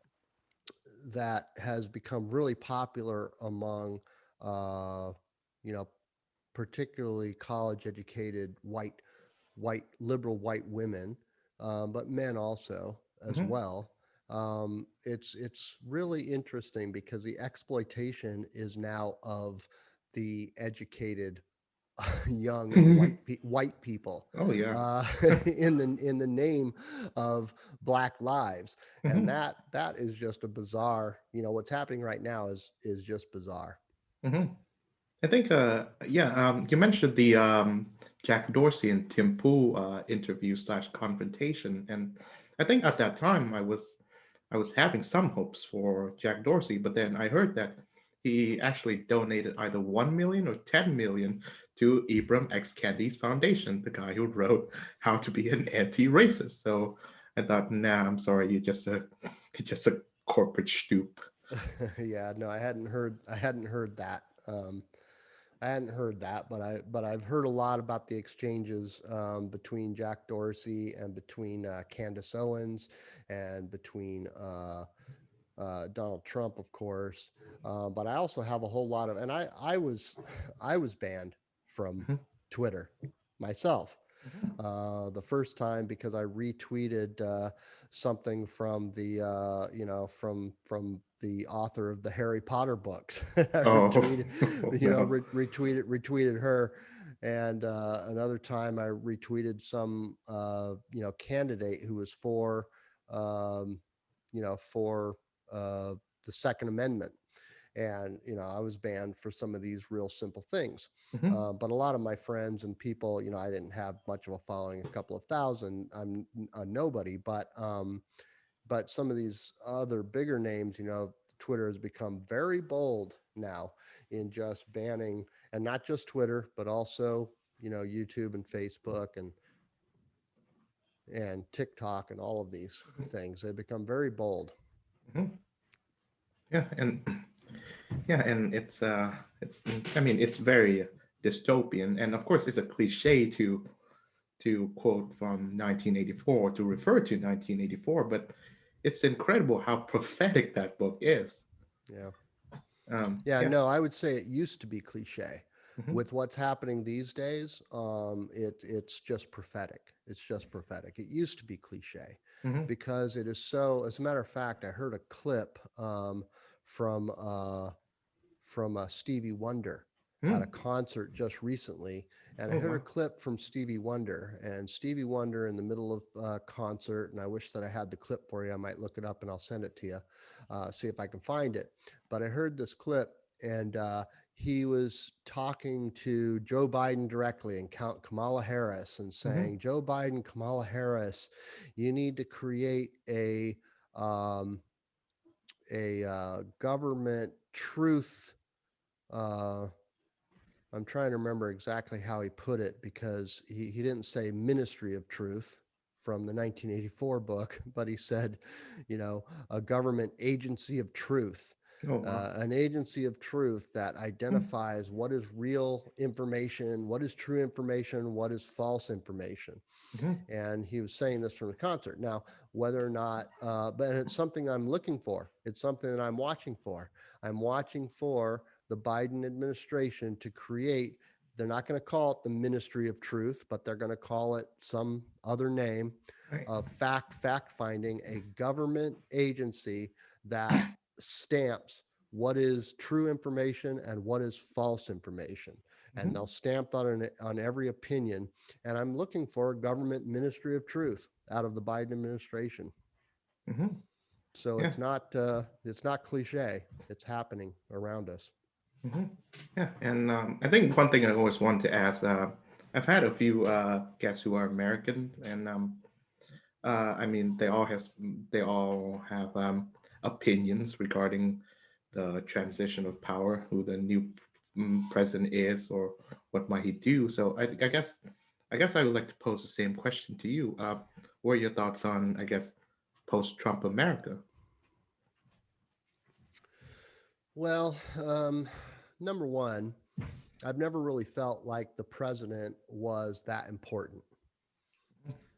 that has become really popular among, uh, you know, particularly college educated white liberal white women, but men also as
Hmm.
well. It's really interesting because the exploitation is now of the educated young white people
Oh yeah.
uh, in the name of Black lives, and
Hmm.
that is just a bizarre. You know what's happening right now is just bizarre.
Hmm. I think, yeah, you mentioned the Jack Dorsey and Tim Pool interview slash confrontation, and I think at that time I was having some hopes for Jack Dorsey, but then I heard that he actually donated either 1 million or 10 million to Ibram X. Kendi's foundation, the guy who wrote How to Be an Anti-Racist. So I thought, nah, I'm sorry, you're just a corporate stoop.
Yeah, no, I hadn't heard that. I hadn't heard that, but I've heard a lot about the exchanges between Jack Dorsey and between Candace Owens and between Donald Trump, of course. But I also have a whole lot of, and I was banned from
Hmm.
Twitter myself
Hmm.
the first time because I retweeted something from the from the author of the Harry Potter books. I
Oh,
retweeted,
oh no.
retweeted her, and another time I retweeted some candidate who was for um, for uh, the Second Amendment, and I was banned for some of these real simple things.
Hmm.
But a lot of my friends and people, I didn't have much of a following, a couple of thousand. I'm a nobody, but some of these other bigger names, Twitter has become very bold now in just banning, and not just Twitter, but also YouTube and Facebook and TikTok and all of these things. They've become very bold.
Hmm. Yeah, and yeah, and it's I mean it's very dystopian, and of course it's a cliche to quote from 1984 to refer to 1984, but it's incredible how prophetic that book is.
Yeah. Yeah,
Yeah.
no, I would say it used to be cliche.
Hmm.
With what's happening these days, it's just prophetic. It's just prophetic. It used to be cliche
Hmm.
because it is so. As a matter of fact, I heard a clip from uh, from Stevie Wonder at a
Hmm.
concert just recently, and I
Oh
heard a
wow.
clip from Stevie Wonder, and Stevie Wonder in the middle of concert, and I wish that I had the clip for you. I might look it up and I'll send it to you, see if I can find it. But I heard this clip, and he was talking to Joe Biden directly and Count Kamala Harris and
Hmm.
saying, Joe Biden, Kamala Harris, you need to create um, a government truth. Uh, I'm trying to remember exactly how he put it because he didn't say Ministry of Truth from the 1984 book, but he said, a government agency of truth,
Oh wow.
an agency of truth that identifies what is real information, what is true information, what is false information.
Hmm.
And he was saying this from the concert. Now, whether or not, but it's something I'm looking for. It's something that I'm watching for. I'm watching for the Biden administration to create. They're not going to call it the Ministry of Truth, but they're going to call it some other name
Right.
of fact finding, a government agency that stamps what is true information and what is false information, and they'll
Hmm.
stamp that on every opinion. And I'm looking for a government ministry of truth out of the Biden administration.
Hmm.
So
Yeah.
it's not cliche. It's happening around us.
Hmm. Yeah, and I think one thing I always want to ask, I've had a few guests who are American, and I mean, they all have opinions regarding the transition of power, who the new president is, or what might he do. So I guess I would like to pose the same question to you. What are your thoughts on, I guess, post-Trump America?
Well, number one, I've never really felt like the president was that important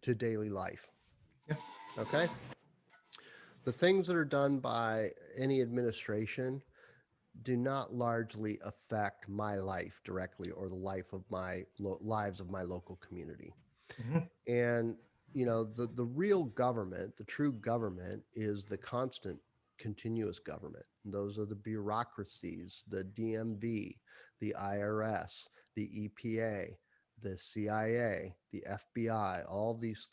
to daily life.
Yeah.
Okay. The things that are done by any administration do not largely affect my life directly or the life of my lives of my local community.
Hmm.
And the real government, the true government, is the constant continuous government. And those are the bureaucracies, the DMV, the IRS, the EPA, the CIA, the FBI, all these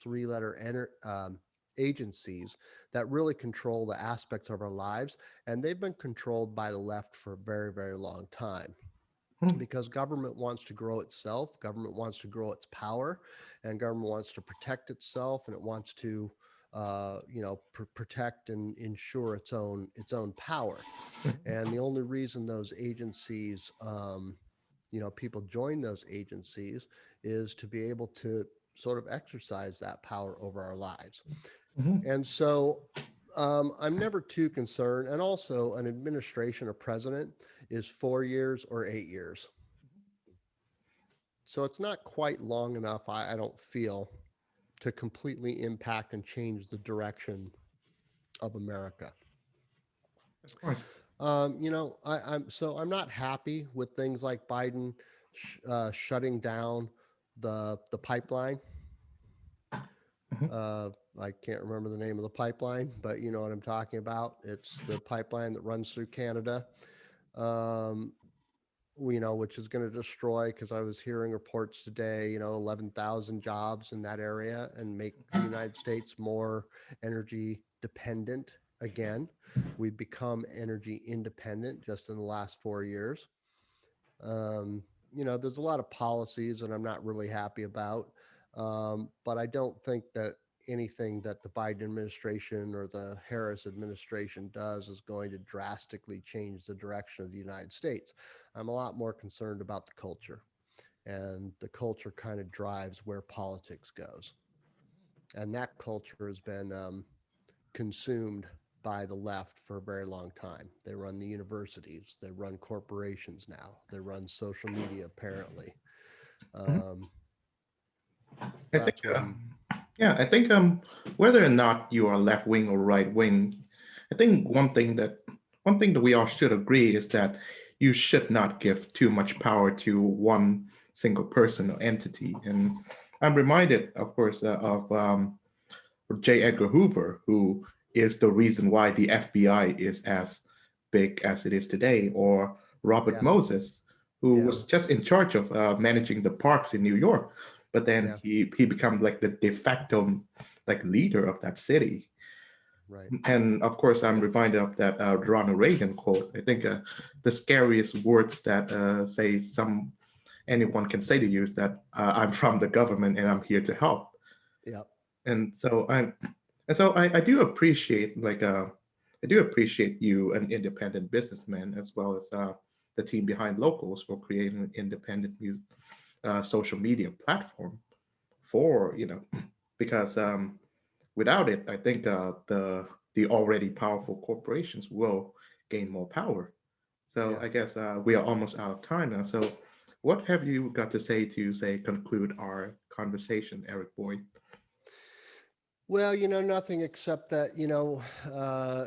agencies that really control the aspects of our lives. And they've been controlled by the left for a very, very long time,
Hmm.
because government wants to grow itself, government wants to grow its power, and government wants to protect itself, and it wants to protect and ensure its own power. And the only reason those agencies, people join those agencies, is to be able to sort of exercise that power over our lives.
Mhm.
And so I'm never too concerned. And also, an administration or president is 4 years or 8 years. So it's not quite long enough, I don't feel, to completely impact and change the direction of America.
Of course.
I'm not happy with things like Biden shutting down the pipeline.
Mhm.
I can't remember the name of the pipeline, but you know what I'm talking about. It's the pipeline that runs through Canada. Um, which is going to destroy, because I was hearing reports today, 11,000 jobs in that area, and make the United States more energy dependent again. We've become energy independent just in the last 4 years. There's a lot of policies that I'm not really happy about, but I don't think that anything that the Biden administration or the Harris administration does is going to drastically change the direction of the United States. I'm a lot more concerned about the culture, and the culture kind of drives where politics goes. And that culture has been consumed by the left for a very long time. They run the universities, they run corporations now, they run social media, apparently.
Mhm.
Um,
I think,
that's what I'm.
yeah, I think whether or not you are left wing or right wing, I think one thing that we all should agree is that you should not give too much power to one single person or entity. And I'm reminded, of course, of J. Edgar Hoover, who is the reason why the FBI is as big as it is today, or Robert
Yeah,
Moses, who
yeah,
was just in charge of managing the parks in New York, but then
yeah,
he became like the de facto like leader of that city.
right.
And of course, I'm reminded of that Ronald Reagan quote. I think the scariest words that say some anyone can say to you is that I'm from the government and I'm here to help.
Yeah,
And so I do appreciate I do appreciate you, an independent businessman, as well as the team behind Locals, for creating an independent social media platform for because without it, I think the already powerful corporations will gain more power. So
yeah.
I guess we are almost out of time now. So what have you got to say to say conclude our conversation, Eric Boyd?
Well, nothing except that,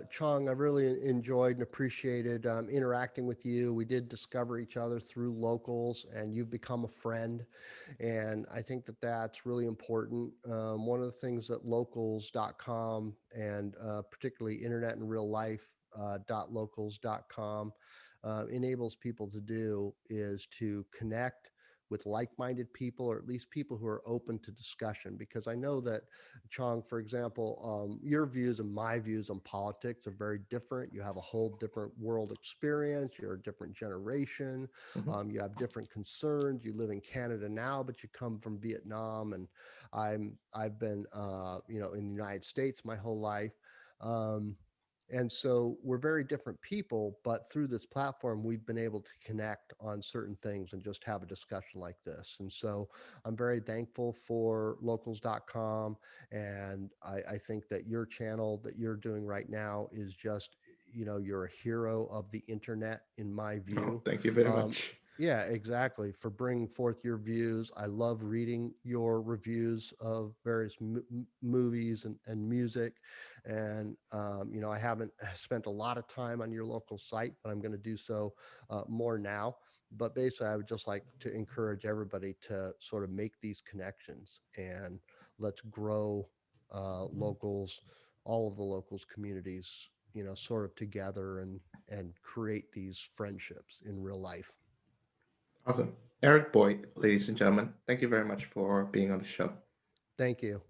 Chong, I really enjoyed and appreciated interacting with you. We did discover each other through Locals, and you've become a friend. And I think that that's really important. One of the things that locals.com, and particularly internet in real life .locals.com enables people to do, is to connect with like-minded people, or at least people who are open to discussion. Because I know that, Chong, for example, your views and my views on politics are very different. You have a whole different world experience. You're a different generation.
Mhm.
You have different concerns. You live in Canada now, but you come from Vietnam, and I've been in the United States my whole life. Um, and so we're very different people, but through this platform, we've been able to connect on certain things and just have a discussion like this. And so I'm very thankful for locals.com. And I think that your channel that you're doing right now is just, you're a hero of the internet, in my
Oh,
view.
thank you very
Um,
much.
yeah, exactly. For bringing forth your views. I love reading your reviews of various movies and music. And, I haven't spent a lot of time on your local site, but I'm going to do so more now. But basically, I would just like to encourage everybody to sort of make these connections and let's grow locals, all of the locals communities, sort of together and create these friendships in real life.
Awesome. Eric Boyd, ladies and gentlemen, thank you very much for being on the show.
Thank you.